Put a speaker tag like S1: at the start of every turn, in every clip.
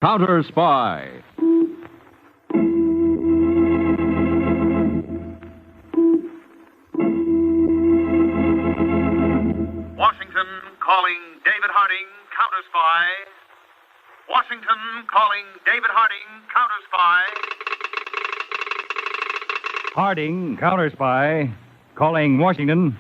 S1: Counterspy.
S2: Washington calling David Harding, Counterspy. Washington calling David Harding, Counterspy.
S1: Harding, Counterspy. Calling Washington.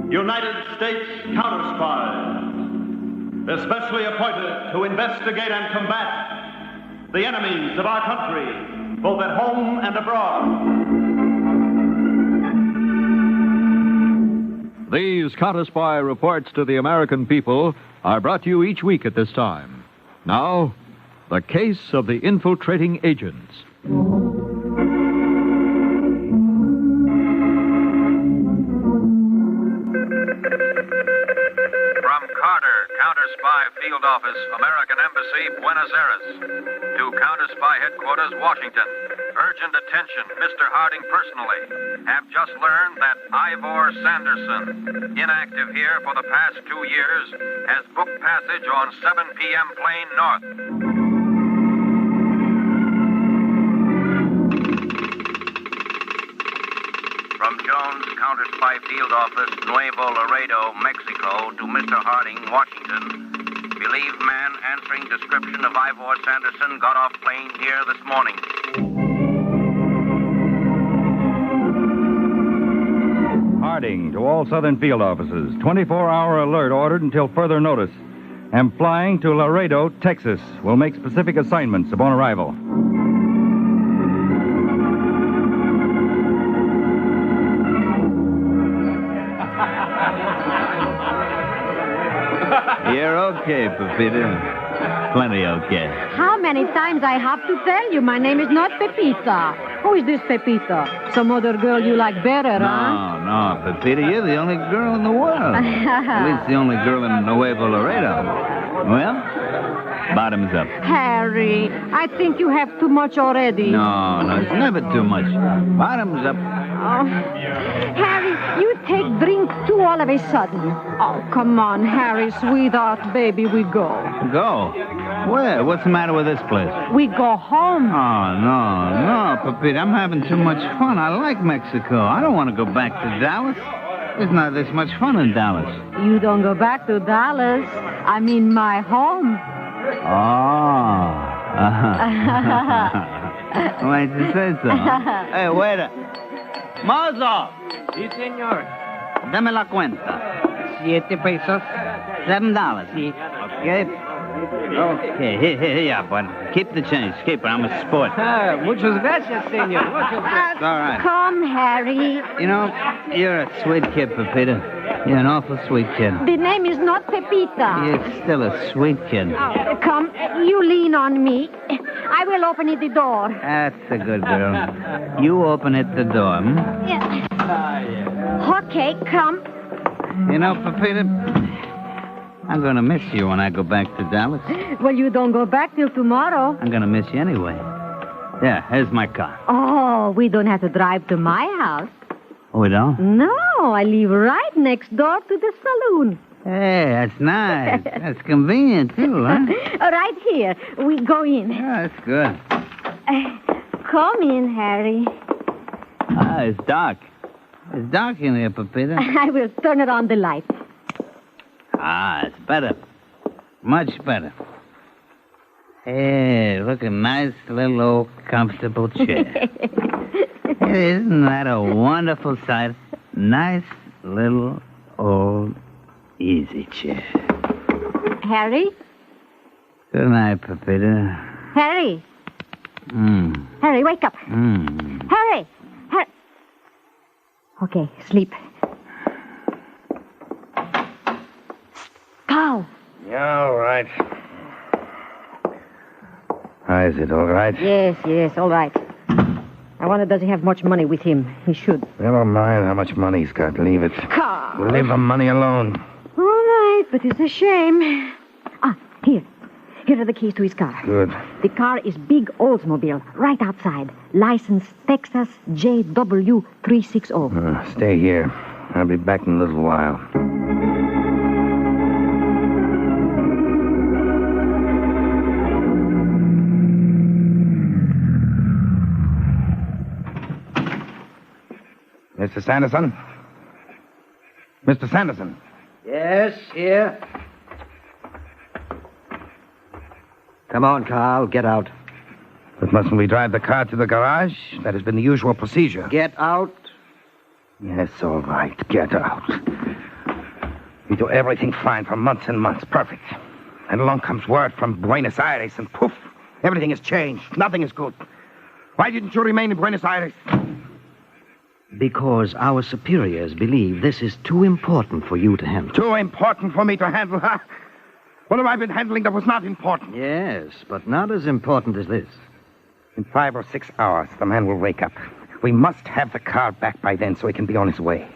S2: United States Counterspy. Especially appointed to investigate and combat the enemies of our country, both at home and abroad.
S1: These Counterspy reports to the American people are brought to you each week at this time. Now, the case of the infiltrating agents.
S3: From Carter, Counterspy Field Office, American Embassy, Buenos Aires. To Counterspy Headquarters, Washington. Urgent attention, Mr. Harding personally. Have just learned that Ivor Sanderson, inactive here for the past 2 years, has booked passage on 7 p.m. plane north. From Jones, Counterspy Field Office, Nuevo Laredo, Mexico, to Mr. Harding, Washington. Believe man answering description of Ivor Sanderson got off plane here this morning.
S1: Harding to all Southern field offices. 24-hour alert ordered until further notice. Am flying to Laredo, Texas. Will make specific assignments upon arrival.
S4: You're okay, Pepita. Plenty okay.
S5: How many times I have to tell you my name is not Pepita? Who is this Pepita? Some other girl you like better, huh?
S4: No, Pepita, you're the only girl in the world. At least the only girl in Nuevo Laredo. Well, bottoms up.
S5: Harry, I think you have too much already.
S4: No, it's never too much. Bottoms up.
S5: Oh. Harry, you take drink too all of a sudden. Oh, come on, Harry, sweetheart, baby, we go.
S4: Go? Where? What's the matter with this place?
S5: We go home.
S4: Oh, no, Pepita, I'm having too much fun. I like Mexico. I don't want to go back to Dallas. There's not this much fun in Dallas.
S5: You don't go back to Dallas. I mean my home.
S4: Oh. Why'd you say so? Hey, waiter. Mozo!
S6: Sí, señor.
S4: Dame la cuenta.
S6: 7 pesos.
S4: $7.
S6: Sí.
S4: Okay. Okay, here, bud. Keep the change. Keep it. I'm a sport.
S6: Muchas gracias, señor. Muchas gracias.
S4: All right.
S5: Come, Harry.
S4: You know, you're a sweet kid, Pepita. You're an awful sweet kid.
S5: The name is not Pepita.
S4: You're still a sweet kid.
S5: Oh, come, you lean on me. I will open it the door.
S4: That's a good girl. You open it the door, hmm?
S5: Yeah. Okay, come.
S4: You know, Pepita, I'm going to miss you when I go back to Dallas.
S5: Well, you don't go back till tomorrow.
S4: I'm going to miss you anyway. Yeah, here's my car.
S5: Oh, we don't have to drive to my house.
S4: Oh, we don't?
S5: No, I live right next door to the saloon.
S4: Hey, that's nice. That's convenient, too, huh?
S5: Right here. We go in.
S4: Yeah, that's good.
S5: Come in, Harry.
S4: Ah, it's dark. It's dark in here, Pepita.
S5: I will turn it on the light.
S4: Ah, it's better. Much better. Hey, look, a nice little old comfortable chair. Hey, isn't that a wonderful sight? Nice little old easy chair.
S5: Harry?
S4: Good night, Pepita.
S5: Harry? Harry, wake up. Harry! Okay, sleep. Carl.
S7: Yeah, all right. Is it all right?
S5: Yes, all right. I wonder, does he have much money with him? He should.
S7: Never mind how much money he's got. Leave it.
S5: Carl.
S7: Leave the money alone.
S5: All right, but it's a shame. Here. Here are the keys to his car.
S7: Good.
S5: The car is big Oldsmobile, right outside. License Texas JW360.
S7: Stay here. I'll be back in a little while. Mr. Sanderson? Mr. Sanderson?
S8: Yes, here. Come on, Carl, get out.
S7: But mustn't we drive the car to the garage? That has been the usual procedure.
S8: Get out.
S7: Yes, all right. Get out. We do everything fine for months and months. Perfect. And along comes word from Buenos Aires, and poof, everything has changed. Nothing is good. Why didn't you remain in Buenos Aires?
S8: Because our superiors believe this is too important for you to handle.
S7: Too important for me to handle, huh? What have I been handling that was not important?
S8: Yes, but not as important as this.
S7: In 5 or 6 hours, the man will wake up. We must have the car back by then so he can be on his way.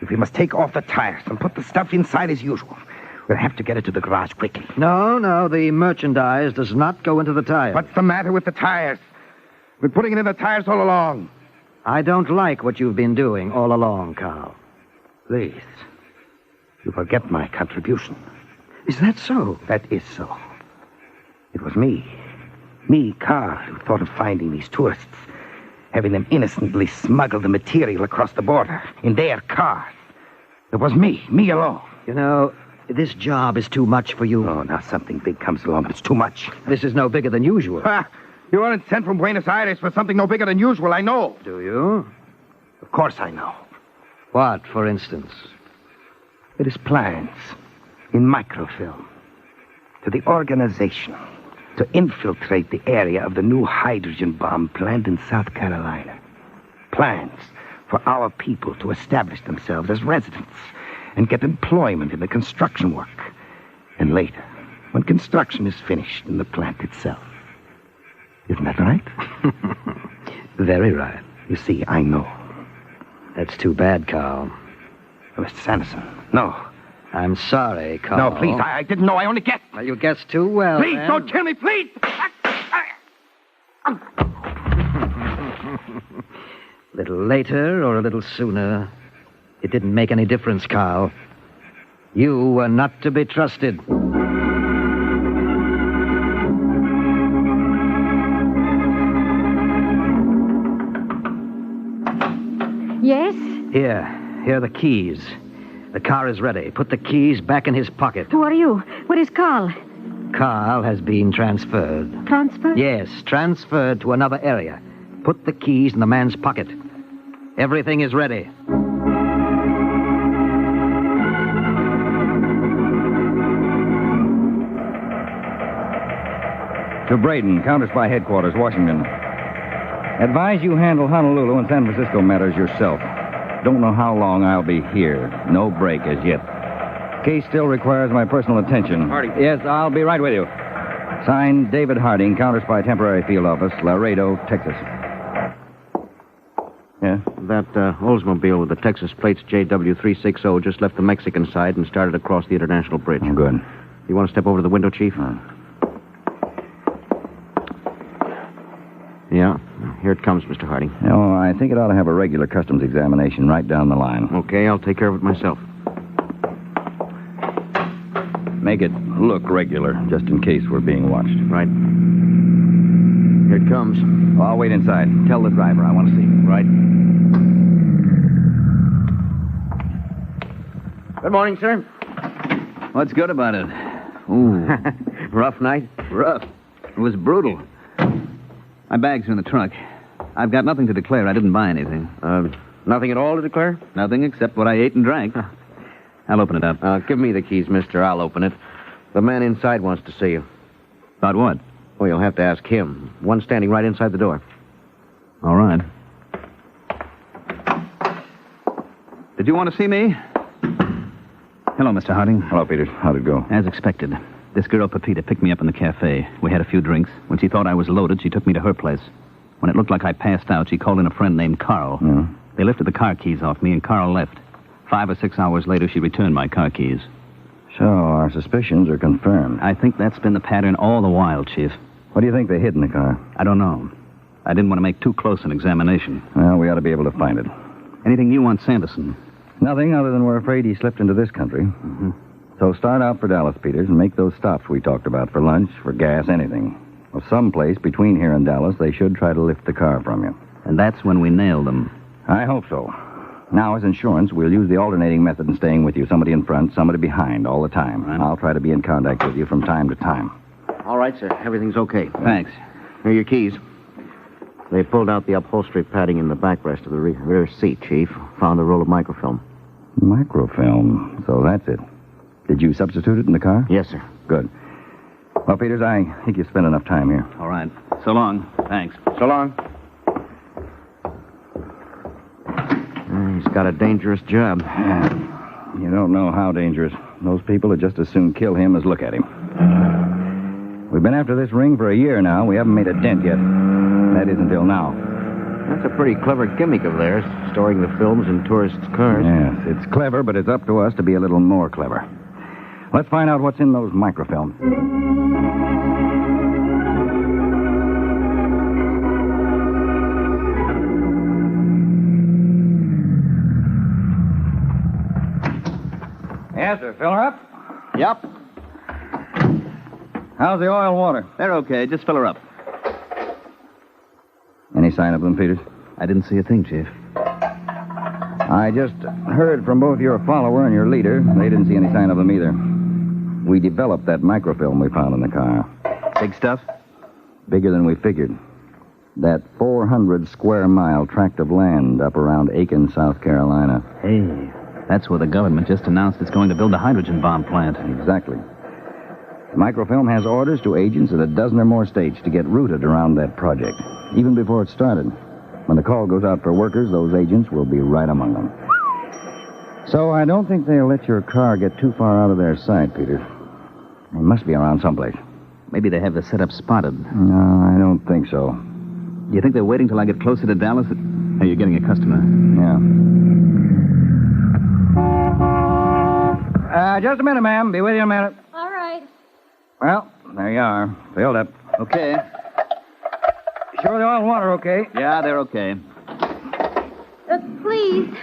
S7: If we must take off the tires and put the stuff inside as usual, we'll have to get it to the garage quickly.
S8: No, the merchandise does not go into the tires.
S7: What's the matter with the tires? We're putting it in the tires all along.
S8: I don't like what you've been doing all along, Carl.
S7: Please. You forget my contribution.
S8: Is that so?
S7: That is so. It was me, Carl, who thought of finding these tourists, having them innocently smuggle the material across the border in their cars. It was me alone.
S8: You know, this job is too much for you.
S7: Oh, now something big comes along, but it's too much.
S8: This is no bigger than usual.
S7: You weren't sent from Buenos Aires for something no bigger than usual, I know.
S8: Do you?
S7: Of course I know.
S8: What, for instance?
S7: It is plans in microfilm to the organization to infiltrate the area of the new hydrogen bomb plant in South Carolina. Plans for our people to establish themselves as residents and get employment in the construction work. And later, when construction is finished in the plant itself. Isn't that right?
S8: Very right.
S7: You see, I know.
S8: That's too bad, Carl.
S7: Mr. Sanderson, no.
S8: I'm sorry, Carl.
S7: No, please, I didn't know. I only guessed.
S8: Well, you guessed too well.
S7: Please,
S8: then.
S7: don't kill me, please!
S8: A little later or a little sooner, it didn't make any difference, Carl. You were not to be trusted.
S5: Yes?
S8: Here are the keys. The car is ready. Put the keys back in his pocket.
S5: Who are you? What is Carl?
S8: Carl has been transferred.
S5: Transferred?
S8: Yes, transferred to another area. Put the keys in the man's pocket. Everything is ready.
S1: To Braden, Counterspy Headquarters, Washington. Advise you handle Honolulu and San Francisco matters yourself. Don't know how long I'll be here. No break as yet. Case still requires my personal attention.
S6: Harding.
S1: Yes, I'll be right with you. Signed, David Harding, Counterspy Temporary Field Office, Laredo, Texas. Yeah?
S6: That Oldsmobile with the Texas plates JW360 just left the Mexican side and started across the International Bridge.
S1: Oh, good.
S6: You want to step over to the window, Chief? Yeah. Here it comes, Mr. Harding.
S1: Oh, I think it ought to have a regular customs examination right down the line.
S6: Okay, I'll take care of it myself.
S1: Make it look regular, just in case we're being watched.
S6: Right. Here it comes.
S1: Oh, I'll wait inside. Tell the driver I want to see.
S6: Right. Good morning, sir.
S4: What's good about it? Ooh,
S6: Rough night?
S4: rough. It was brutal. My bags are in the trunk. I've got nothing to declare. I didn't buy anything.
S6: Nothing at all to declare?
S4: Nothing except what I ate and drank. I'll open it up.
S6: Give me the keys, mister. I'll open it. The man inside wants to see you.
S4: About what?
S6: Well, you'll have to ask him. One standing right inside the door.
S4: All right. Did you want to see me? Hello, Mr. Harding.
S1: Hello, Peter. How'd it go?
S4: As expected. This girl, Pepita, picked me up in the cafe. We had a few drinks. When she thought I was loaded, she took me to her place. When it looked like I passed out, she called in a friend named Carl.
S1: Yeah.
S4: They lifted the car keys off me, and Carl left. 5 or 6 hours later, she returned my car keys.
S1: So, our suspicions are confirmed.
S4: I think that's been the pattern all the while, Chief.
S1: What do you think they hid in the car?
S4: I don't know. I didn't want to make too close an examination.
S1: Well, we ought to be able to find it.
S4: Anything new on Sanderson?
S1: Nothing other than we're afraid he slipped into this country.
S4: Mm-hmm.
S1: So start out for Dallas, Peters, and make those stops we talked about for lunch, for gas, anything. Well, someplace between here and Dallas, they should try to lift the car from you.
S4: And that's when we nailed them.
S1: I hope so. Now, as insurance, we'll use the alternating method in staying with you. Somebody in front, somebody behind, all the time.
S6: Right.
S1: I'll try to be in contact with you from time to time.
S6: All right, sir. Everything's okay.
S4: Thanks.
S6: Here are your keys. They pulled out the upholstery padding in the backrest of the rear seat, Chief. Found a roll of microfilm.
S1: Microfilm. So that's it. Did you substitute it in the car?
S6: Yes, sir.
S1: Good. Well, Peters, I think you've spent enough time here.
S4: All right. So long. Thanks.
S6: So long. He's got a dangerous job.
S1: Yeah. You don't know how dangerous. Those people would just as soon kill him as look at him. We've been after this ring for a year now. We haven't made a dent yet. That is until now.
S6: That's a pretty clever gimmick of theirs, storing the films in tourists' cars.
S1: Yes, it's clever, but it's up to us to be a little more clever. Let's find out what's in those microfilms. Yes, sir. Fill her up?
S4: Yep.
S1: How's the oil and water?
S4: They're okay. Just fill her up.
S1: Any sign of them, Peters?
S4: I didn't see a thing, Chief.
S1: I just heard from both your follower and your leader. They didn't see any sign of them either. We developed that microfilm we found in the car.
S4: Big stuff?
S1: Bigger than we figured. That 400-square-mile tract of land up around Aiken, South Carolina.
S4: Hey, that's where the government just announced it's going to build a hydrogen bomb plant.
S1: Exactly. The microfilm has orders to agents at a dozen or more states to get rooted around that project, even before it started. When the call goes out for workers, those agents will be right among them. So I don't think they'll let your car get too far out of their sight, Peter. They must be around someplace.
S4: Maybe they have the setup spotted.
S1: No, I don't think so.
S4: You think they're waiting till I get closer to Dallas? Hey, you're getting a customer.
S1: Yeah. Just a minute, ma'am. Be with you in a minute.
S5: All right.
S1: Well, there you are. Filled up.
S4: Okay.
S1: Sure the oil and water okay?
S4: Yeah, they're okay.
S5: Please.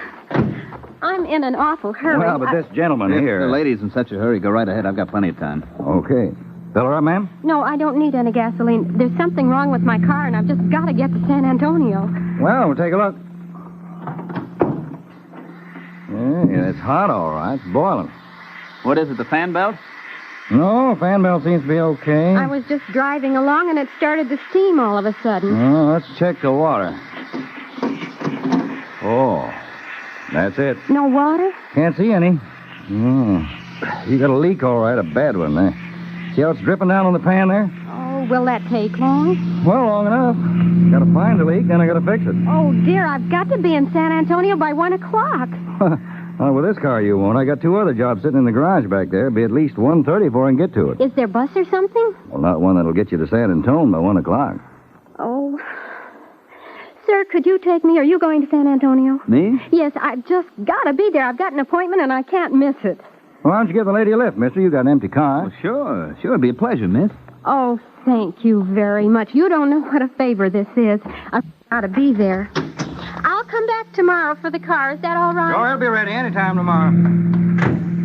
S5: I'm in an awful hurry.
S1: Well, but this gentleman
S4: If
S1: here...
S4: the lady's in such a hurry, go right ahead. I've got plenty of time.
S1: Okay. Fill her up, ma'am?
S5: No, I don't need any gasoline. There's something wrong with my car, and I've just got to get to San Antonio.
S1: Well, we'll take a look. Yeah, it's hot, all right. It's boiling.
S4: What is it, the fan belt?
S1: No, fan belt seems to be okay.
S5: I was just driving along, and it started to steam all of a sudden.
S1: Oh, let's check the water. Oh, that's it.
S5: No water?
S1: Can't see any. Oh, you got a leak, all right, a bad one there. See how it's dripping down on the pan there?
S5: Oh, will that take long?
S1: Well, long enough. Got to find the leak, then I got to fix it.
S5: Oh, dear, I've got to be in San Antonio by 1 o'clock.
S1: Well, with this car you won't. I got 2 other jobs sitting in the garage back there. Be at least 1:30 before I can get to it.
S5: Is there bus or something?
S1: Well, not one that'll get you to San Antonio by 1 o'clock.
S5: Oh. Sir, could you take me? Are you going to San Antonio?
S4: Me?
S5: Yes, I've just got to be there. I've got an appointment, and I can't miss it.
S1: Well, why don't you give the lady a lift, mister? You got an empty car.
S4: Well, sure. Sure, it'd be a pleasure, miss.
S5: Oh, thank you very much. You don't know what a favor this is. I've got to be there. I'll come back tomorrow for the car. Is that all right?
S1: Sure, it'll be ready anytime tomorrow.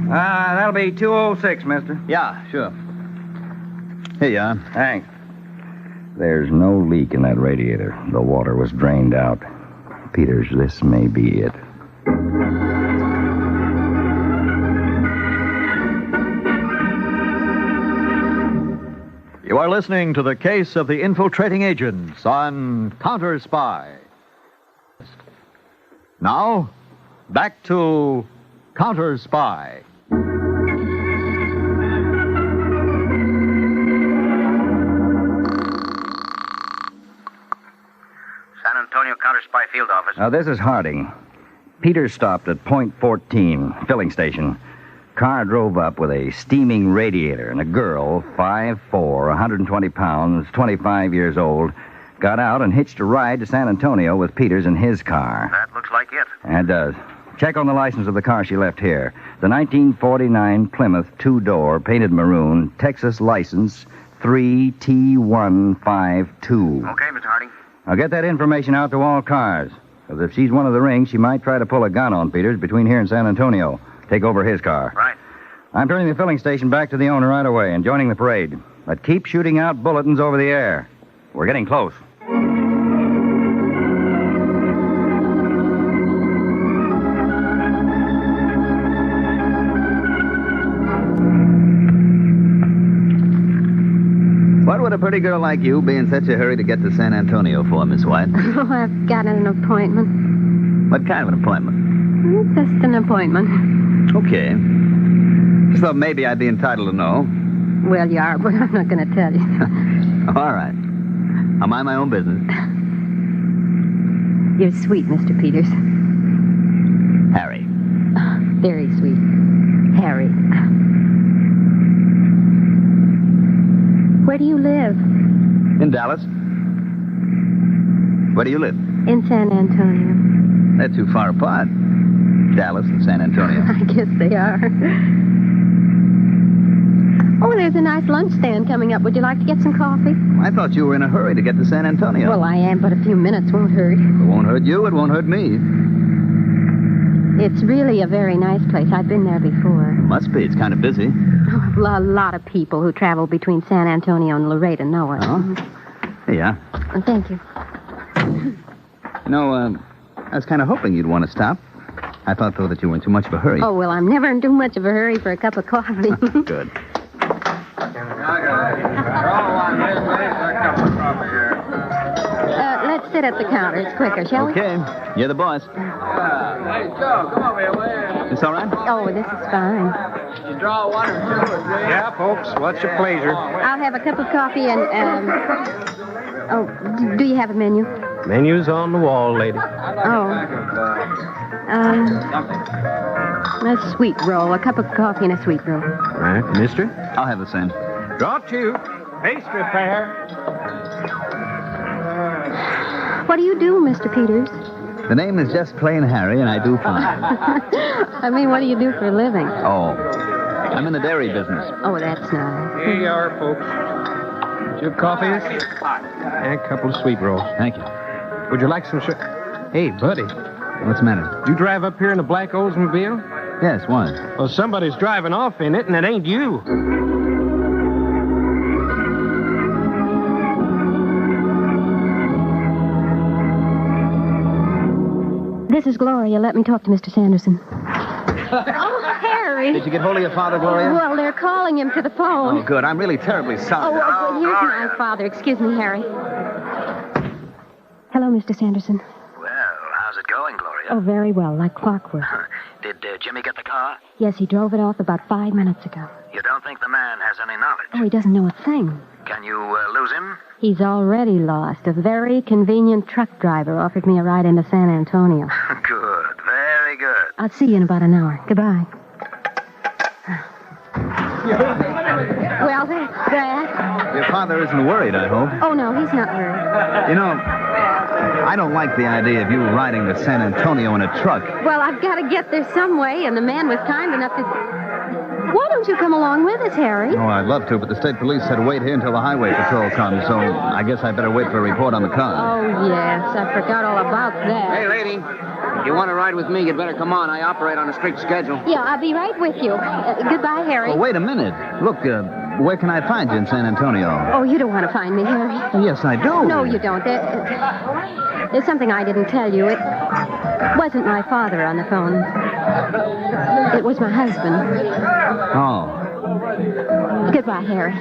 S1: That'll be 2:06, mister.
S4: Yeah, sure. Here you are.
S1: Thanks. There's no leak in that radiator. The water was drained out. Peters, this may be it.
S9: You are listening to the case of the infiltrating agents on Counterspy. Now, back to Counterspy.
S3: San Antonio Counterspy Field Office.
S1: This is Harding. Peters stopped at point 14, filling station. Car drove up with a steaming radiator, and a girl, 5'4", 120 pounds, 25 years old, got out and hitched a ride to San Antonio with Peters in his car.
S3: That looks like it.
S1: And does. Check on the license of the car she left here. The 1949 Plymouth 2-door, painted maroon, Texas license 3T152.
S3: Okay, Mr. Harding.
S1: Now get that information out to all cars. Because if she's one of the ring, she might try to pull a gun on Peters between here and San Antonio. Take over his car.
S3: Right.
S1: I'm turning the filling station back to the owner right away and joining the parade. But keep shooting out bulletins over the air. We're getting close.
S10: a pretty girl like you be in such a hurry to get to San Antonio for, Miss White?
S5: Oh, I've got an appointment.
S10: What kind of an appointment?
S5: Just an appointment.
S10: Okay. Just thought maybe I'd be entitled to know.
S5: Well, you are, but I'm not going to tell you.
S10: All right. I'll mind my own business.
S5: You're sweet, Mr. Peters.
S10: Harry.
S5: Very sweet. Harry. Where do you live?
S10: In Dallas. Where do you live?
S5: In San Antonio.
S10: They're too far apart. Dallas and San Antonio.
S5: I guess they are. Oh, there's a nice lunch stand coming up. Would you like to get some coffee?
S10: I thought you were in a hurry to get to San Antonio.
S5: Well, I am, but a few minutes won't hurt.
S10: It won't hurt you. It won't hurt me.
S5: It's really a very nice place. I've been there before.
S10: Must be. It's kind of busy.
S5: Oh, a lot of people who travel between San Antonio and Laredo know it.
S10: Oh? Yeah.
S5: Thank you.
S10: You know, I was kind of hoping you'd want to stop. I thought, though, that you were in too much of a hurry.
S5: Oh, well, I'm never in too much of a hurry for a cup of coffee.
S10: Good.
S5: Let's sit at the counter. It's quicker, shall we?
S10: Okay. You're the boss.
S11: Hey, Joe, come over here, will you?
S10: This all right?
S5: Oh, this is fine.
S11: You draw one or two or three?
S7: Yeah, folks. What's your pleasure?
S5: I'll have a cup of coffee and, do you have a menu?
S7: Menu's on the wall, lady.
S5: Oh. A sweet roll. A cup of coffee and a sweet roll.
S7: All right, mister?
S10: I'll have the same.
S7: Draw two. Pastry pair.
S5: What do you do, Mr. Peters?
S10: The name is just plain Harry, and I do fine.
S5: I mean, what do you do for a living?
S10: Oh, I'm in the dairy business.
S5: Oh, that's nice.
S7: Here you are, folks. Your coffee and a couple of sweet rolls.
S10: Thank you.
S7: Would you like some sugar? Hey, buddy.
S10: What's the matter?
S7: You drive up here in a black Oldsmobile?
S10: Yes, why?
S7: Well, somebody's driving off in it, and it ain't you.
S5: This is Gloria. Let me talk to Mr. Sanderson. Oh, Harry.
S10: Did you get hold of your father, Gloria?
S5: Well, they're calling him to the phone.
S10: Oh, good. I'm really terribly sorry.
S5: Oh, here's my father. Excuse me, Harry. Hello, Mr. Sanderson.
S12: Well, how's it going, Gloria?
S5: Oh, very well, like clockwork.
S12: Did Jimmy get the car?
S5: Yes, he drove it off about 5 minutes ago.
S12: You don't think the man has any knowledge?
S5: Oh, he doesn't know a thing.
S12: Can you lose him?
S5: He's already lost. A very convenient truck driver offered me a ride into San Antonio.
S12: Good, very good.
S5: I'll see you in about an hour. Goodbye. Well, that's that.
S10: Your father isn't worried, I hope.
S5: Oh, no, he's not worried.
S10: You know, I don't like the idea of you riding to San Antonio in a truck.
S5: Well, I've got to get there some way, and the man was kind enough to... Why don't you come along with us, Harry?
S10: Oh, I'd love to, but the state police said wait here until the highway patrol comes, so I guess I better wait for a report on the car.
S5: Oh, yes, I forgot all about that.
S8: Hey, lady, if you want to ride with me, you'd better come on. I operate on a strict schedule.
S5: Yeah, I'll be right with you. Goodbye, Harry.
S10: Oh, wait a minute. Look, where can I find you in San Antonio?
S5: Oh, you don't want to find me, Harry.
S10: Oh, yes, I do.
S5: No, you don't. There's something I didn't tell you. It wasn't my father on the phone. It was my husband.
S10: Oh.
S5: Goodbye, Harry.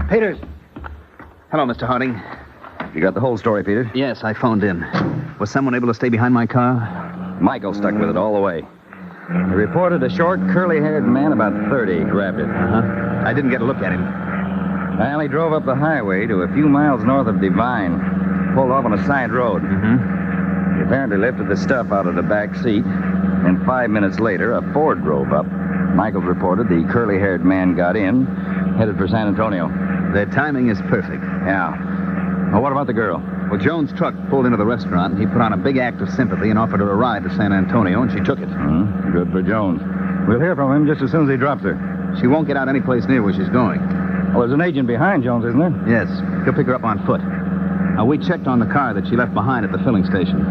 S10: Peters. Hello, Mr. Harding.
S1: You got the whole story, Peter?
S10: Yes, I phoned in. Was someone able to stay behind my car?
S1: Michael stuck with it all the way. He reported a short, curly-haired man about 30 grabbed it.
S10: Uh-huh. I didn't get a look at him.
S1: Well, he drove up the highway to a few miles north of Divine. Pulled off on a side road.
S10: Mm-hmm.
S1: He apparently lifted the stuff out of the back seat. And 5 minutes later, a Ford drove up. Michaels reported the curly-haired man got in, headed for San Antonio.
S10: Their timing is perfect.
S1: Yeah. Well, what about the girl?
S10: Well, Jones' truck pulled into the restaurant, and he put on a big act of sympathy and offered her a ride to San Antonio, and she took it.
S1: Good for Jones. We'll hear from him just as soon as he drops her.
S10: She won't get out any place near where she's going.
S1: Well, there's an agent behind Jones, isn't there?
S10: Yes. He'll pick her up on foot. Now, we checked on the car that she left behind at the filling station.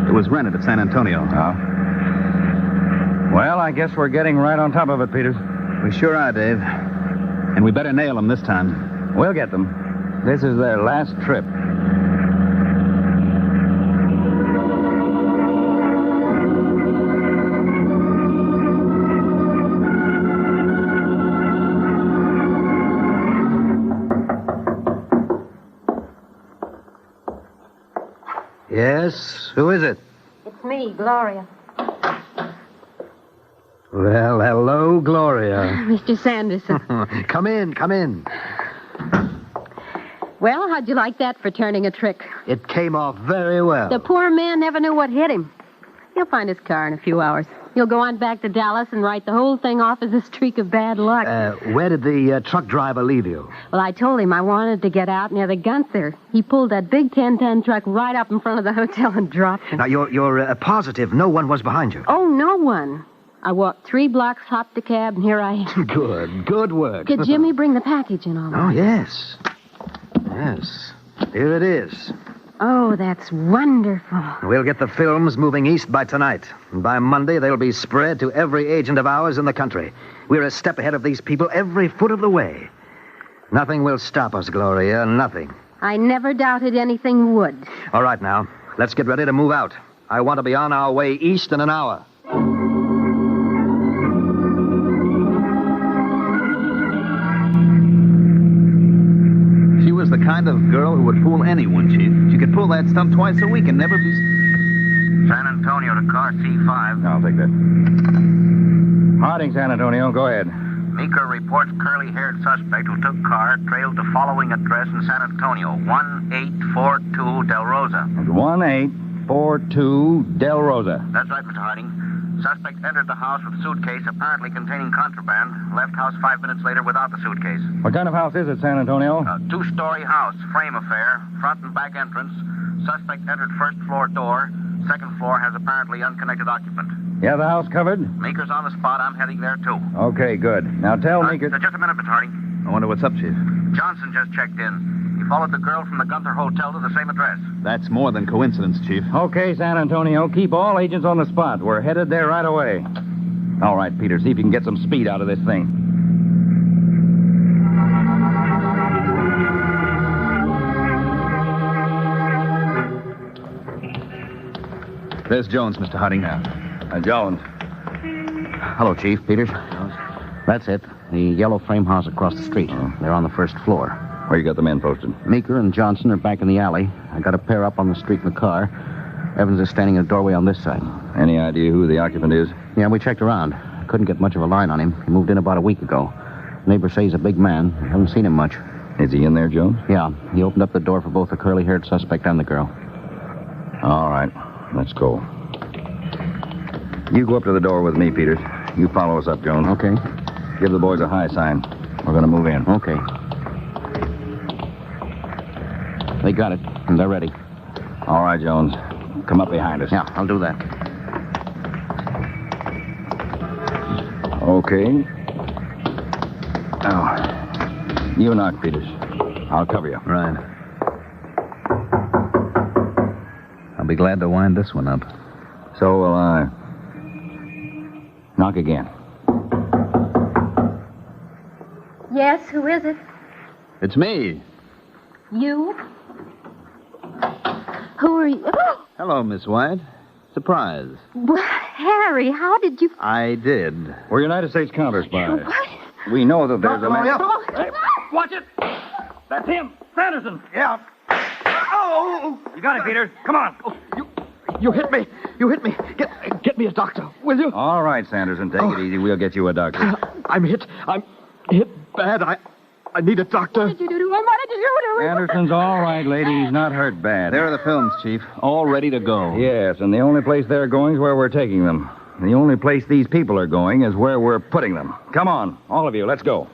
S10: It was rented at San Antonio.
S1: Oh. Well, I guess we're getting right on top of it, Peters.
S10: We sure are, Dave. And we better nail them this time.
S1: We'll get them. This is their last trip.
S8: Yes? Who is it?
S5: It's me, Gloria.
S8: Well, hello, Gloria.
S5: Mr. Sanderson.
S8: Come in, come in.
S5: Well, how'd you like that for turning a trick?
S8: It came off very well.
S5: The poor man never knew what hit him. He'll find his car in a few hours. He'll go on back to Dallas and write the whole thing off as a streak of bad luck.
S8: Where did the truck driver leave you?
S5: Well, I told him I wanted to get out near the Gunther. He pulled that big 10-ton truck right up in front of the hotel and dropped him.
S8: Now, you're positive no one was behind you?
S5: Oh, no one. I walked 3 blocks, hopped a cab, and here I am.
S8: Good work.
S5: Did Jimmy bring the package in all right?
S8: Oh, yes. Yes. Here it is.
S5: Oh, that's wonderful.
S8: We'll get the films moving east by tonight. And by Monday, they'll be spread to every agent of ours in the country. We're a step ahead of these people every foot of the way. Nothing will stop us, Gloria. Nothing.
S5: I never doubted anything would.
S8: All right, now. Let's get ready to move out. I want to be on our way east in an hour.
S10: She was the kind of girl who would fool anyone, Chief. She could pull that stunt twice a week and never be...
S3: San Antonio to car C5.
S1: I'll take that. Harding, San Antonio. Go ahead.
S3: Meeker reports curly-haired suspect who took car trailed to following address in San Antonio, 1842 Del Rosa.
S1: 1842 Del Rosa.
S3: That's right, Mr. Harding. Suspect entered the house with suitcase apparently containing contraband. Left house 5 minutes later without the suitcase.
S1: What kind of house is it, San Antonio?
S3: A 2-story house, frame affair, front and back entrance. Suspect entered first floor door. Second floor has apparently unconnected occupant.
S1: Yeah, the house covered?
S3: Meeker's on the spot. I'm heading there, too.
S1: Okay, good. Now tell Meeker...
S3: Just a minute, Mr. Harding.
S10: I wonder what's up, Chief.
S3: Johnson just checked in. He followed the girl from the Gunther Hotel to the same address.
S10: That's more than coincidence, Chief.
S1: Okay, San Antonio. Keep all agents on the spot. We're headed there right away. All right, Peter. See if you can get some speed out of this thing.
S10: There's Jones, Mr. Harding.
S1: Jones.
S6: Hello, Chief. Peters. That's it. The yellow frame house across the street. They're on the first floor.
S1: Where you got the men posted?
S6: Meeker and Johnson are back in the alley. I got a pair up on the street in the car. Evans is standing in the doorway on this side.
S1: Any idea who the occupant is?
S6: Yeah, we checked around. Couldn't get much of a line on him. He moved in about a week ago. Neighbors say he's a big man. I haven't seen him much.
S1: Is he in there, Jones?
S6: Yeah, he opened up the door for both the curly-haired suspect and the girl.
S1: All right, let's go. You go up to the door with me, Peters. You follow us up, Jones.
S6: Okay.
S1: Give the boys a high sign. We're going to move in.
S6: Okay. They got it, and they're ready.
S1: All right, Jones. Come up behind us.
S6: Yeah, I'll do that.
S1: Okay. Now, you knock, Peters. I'll cover you.
S10: Right. I'll be glad to wind this one up.
S1: So will I. Knock again.
S5: Yes, who is it?
S10: It's me.
S5: You? Who are you? Oh!
S10: Hello, Miss White. Surprise.
S5: Well, Harry, how did you...
S10: I did.
S1: We're United States Counterspy.
S5: What?
S1: We know that there's a man...
S5: Oh.
S1: Watch it! That's him! Sanderson! Yeah. Oh! You got it, Peter. Come on.
S8: You hit me. You hit me. Get me a doctor, will you?
S1: All right, Sanderson. Take it easy. We'll get you a doctor.
S8: I'm hit. I'm hit bad. I need a doctor.
S5: What did you do to him? What did you do to him?
S1: Anderson's all right, lady. He's not hurt bad.
S10: There are the films, Chief. All ready to go.
S1: Yes, and the only place they're going is where we're taking them. The only place these people are going is where we're putting them. Come on, all of you, let's go.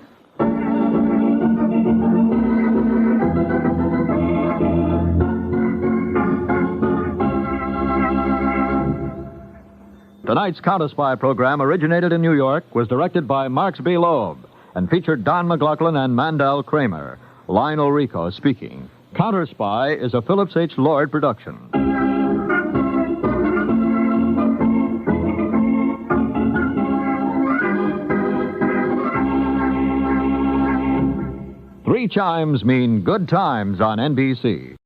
S9: Tonight's Counterspy program originated in New York, was directed by Marks B. Loeb, and featured Don McLaughlin and Mandel Kramer. Lionel Rico speaking. Counterspy is a Phillips H. Lloyd production. 3 chimes mean good times on NBC.